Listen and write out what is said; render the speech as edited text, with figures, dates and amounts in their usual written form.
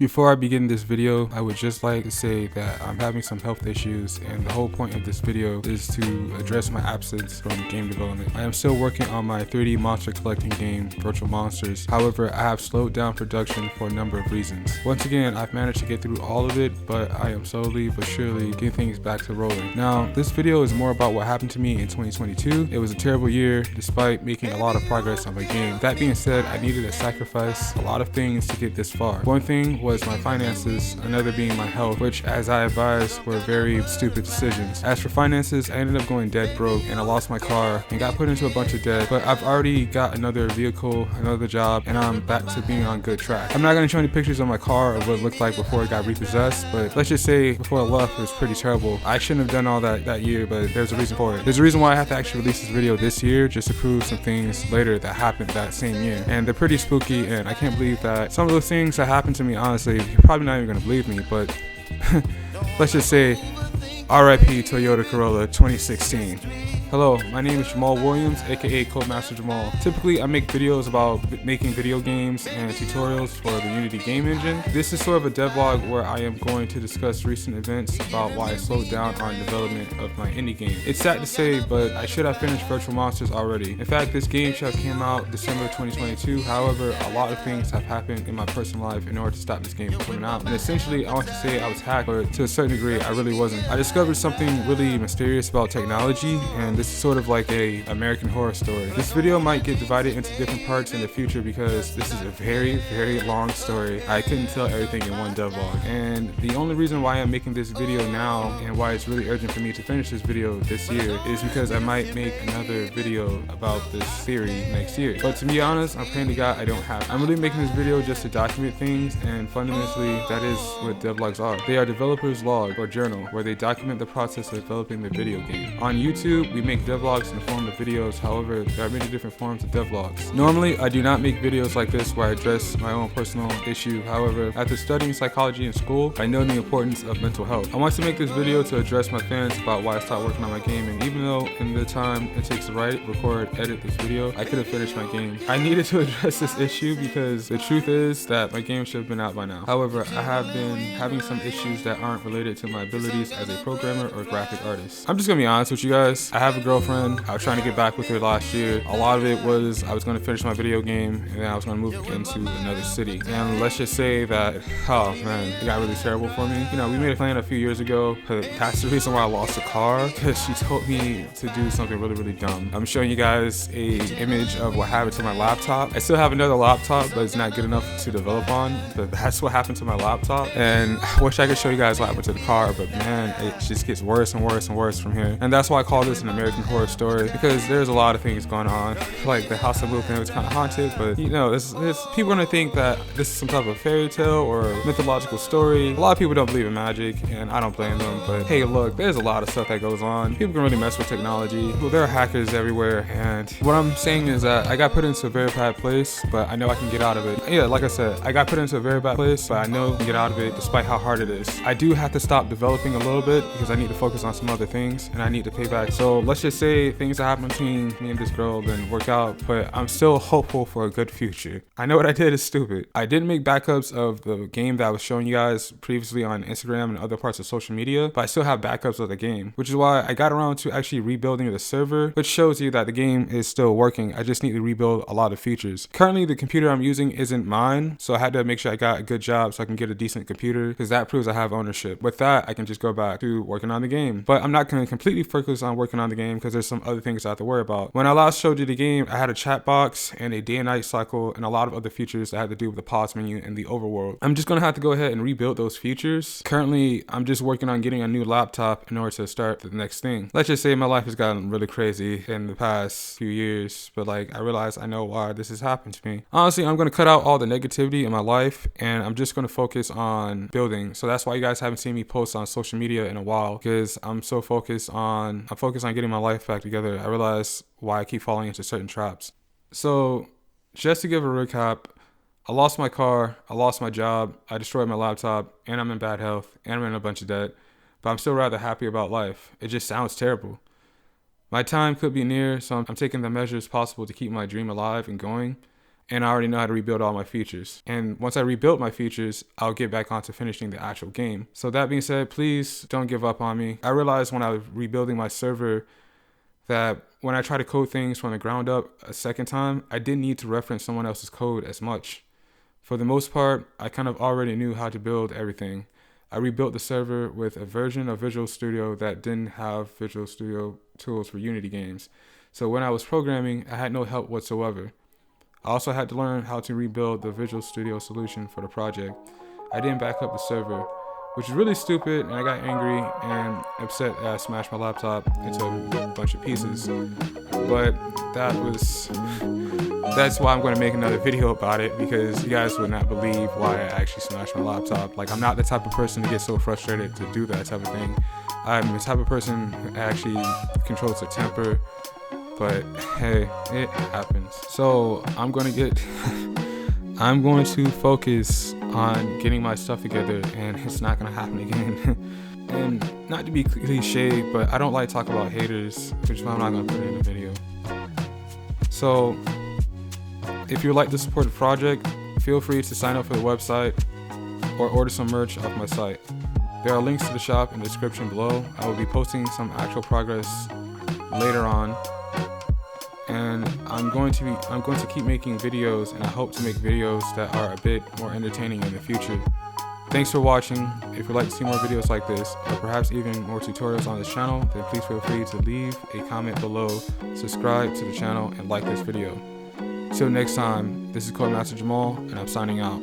Before I begin this video, I would just like to say that I'm having some health issues, and the whole point of this video is to address my absence from game development. I am still working on my 3D monster collecting game, Virtual Monsters. However, I have slowed down production for a number of reasons. Once again, I've managed to get through all of it, but I am slowly but surely getting things back to rolling. Now, this video is more about what happened to me in 2022. It was a terrible year, despite making a lot of progress on my game. That being said, I needed to sacrifice a lot of things to get this far. One thing was my finances, another being my health, which, as I advised, were very stupid decisions. As for finances, I ended up going dead broke, and I lost my car and got put into a bunch of debt, but I've already got another vehicle, another job, and I'm back to being on good track. I'm not going to show any pictures of my car or what it looked like before it got repossessed, but let's just say before I left, it was pretty terrible. I shouldn't have done all that year, but there's a reason for it. There's a reason why I have to actually release this video this year, just to prove some things later that happened that same year, and they're pretty spooky, and I can't believe that some of those things that happened to me, honestly, you're probably not even gonna believe me, but let's just say RIP Toyota Corolla 2016. Hello, my name is Jamal Williams, aka Codemaster Jamal. Typically, I make videos about making video games and tutorials for the Unity game engine. This is sort of a devlog where I am going to discuss recent events about why I slowed down on development of my indie game. It's sad to say, but I should have finished Virtual Monsters already. In fact, this game should have came out December 2022. However, a lot of things have happened in my personal life in order to stop this game from coming out. And essentially, I want to say I was hacked, but to a certain degree, I really wasn't. I discovered something really mysterious about technology, and this is sort of like a American Horror Story. This video might get divided into different parts in the future because this is a very long story. I couldn't tell everything in one devlog, and the only reason why I'm making this video now and why it's really urgent for me to finish this video this year is because I might make another video about this theory next year. But to be honest, I'm praying to God I don't have to. I'm really making this video just to document things, and fundamentally that is what devlogs are. They are developers' log or journal where they document the process of developing their video game. On YouTube, we make devlogs in the form of videos. However, there are many different forms of devlogs. Normally, I do not make videos like this where I address my own personal issue. However, after studying psychology in school, I know the importance of mental health. I want to make this video to address my fans about why I stopped working on my game, and even though in the time it takes to write, record, edit this video, I could have finished my game. I needed to address this issue because the truth is that my game should have been out by now. However, I have been having some issues that aren't related to my abilities as a programmer or graphic artist. I'm just gonna be honest with you guys. I have a girlfriend. I was trying to get back with her last year. A lot of it was I was going to finish my video game and then I was going to move into another city. And let's just say that, oh man, it got really terrible for me. You know, we made a plan a few years ago, but that's the reason why I lost the car, because she told me to do something really dumb. I'm showing you guys a image of what happened to my laptop. I still have another laptop, but it's not good enough to develop on. But that's what happened to my laptop. And I wish I could show you guys what happened to the car, but man, it just gets worse and worse from here. And that's why I call this an American Horror Story, because there's a lot of things going on. Like the house I moved in was kind of haunted, but you know, people are gonna think that this is some type of fairy tale or mythological story. A lot of people don't believe in magic, and I don't blame them, but hey, look, there's a lot of stuff that goes on. People can really mess with technology. Well, there are hackers everywhere, and what I'm saying is that I got put into a very bad place, but I know I can get out of it. Yeah, like I said, I got put into a very bad place, but I know I can get out of it despite how hard it is. I do have to stop developing a little bit because I need to focus on some other things, and I need to pay back. So let's just say things that happen between me and this girl didn't work out, but I'm still hopeful for a good future. I know what I did is stupid. I didn't make backups of the game that I was showing you guys previously on Instagram and other parts of social media, but I still have backups of the game, which is why I got around to actually rebuilding the server, which shows you that the game is still working. I just need to rebuild a lot of features. Currently, the computer I'm using isn't mine, so I had to make sure I got a good job so I can get a decent computer, because that proves I have ownership. With that, I can just go back to working on the game. But I'm not going to completely focus on working on the game because there's some other things I have to worry about. When I last showed you the game, I had a chat box and a day and night cycle and a lot of other features that had to do with the pause menu and the overworld. I'm just gonna have to go ahead and rebuild those features. Currently, I'm just working on getting a new laptop in order to start the next thing. Let's just say my life has gotten really crazy in the past few years, but like I realize I know why this has happened to me. Honestly, I'm gonna cut out all the negativity in my life and I'm just gonna focus on building. So that's why you guys haven't seen me post on social media in a while, because I'm focused on getting my life back together. I realize why I keep falling into certain traps. So just to give a recap, I lost my car, I lost my job, I destroyed my laptop, and I'm in bad health, and I'm in a bunch of debt, but I'm still rather happy about life. It just sounds terrible. My time could be near, so I'm taking the measures possible to keep my dream alive and going. and I already know how to rebuild all my features. And once I rebuild my features, I'll get back onto finishing the actual game. So that being said, please don't give up on me. I realized when I was rebuilding my server that when I try to code things from the ground up a second time, I didn't need to reference someone else's code as much. For the most part, I kind of already knew how to build everything. I rebuilt the server with a version of Visual Studio that didn't have Visual Studio tools for Unity games. So when I was programming, I had no help whatsoever. I also had to learn how to rebuild the Visual Studio solution for the project. I didn't back up the server, which is really stupid, and I got angry and upset that I smashed my laptop into a bunch of pieces. But that's why I'm going to make another video about it, because you guys would not believe why I actually smashed my laptop. Like, I'm not the type of person to get so frustrated to do that type of thing. I'm the type of person who actually controls their temper, but hey, it happens. So I'm going to focus on getting my stuff together, and it's not going to happen again. And not to be cliche, but I don't like talking about haters, which is why I'm not going to put it in the video. So if you'd like to support the project, feel free to sign up for the website or order some merch off my site. There are links to the shop in the description below. I will be posting some actual progress later on. And I'm going to keep making videos, and I hope to make videos that are a bit more entertaining in the future. Thanks for watching. If you'd like to see more videos like this, or perhaps even more tutorials on this channel, then please feel free to leave a comment below, subscribe to the channel, and like this video. Till next time, this is Codemaster Jamal, and I'm signing out.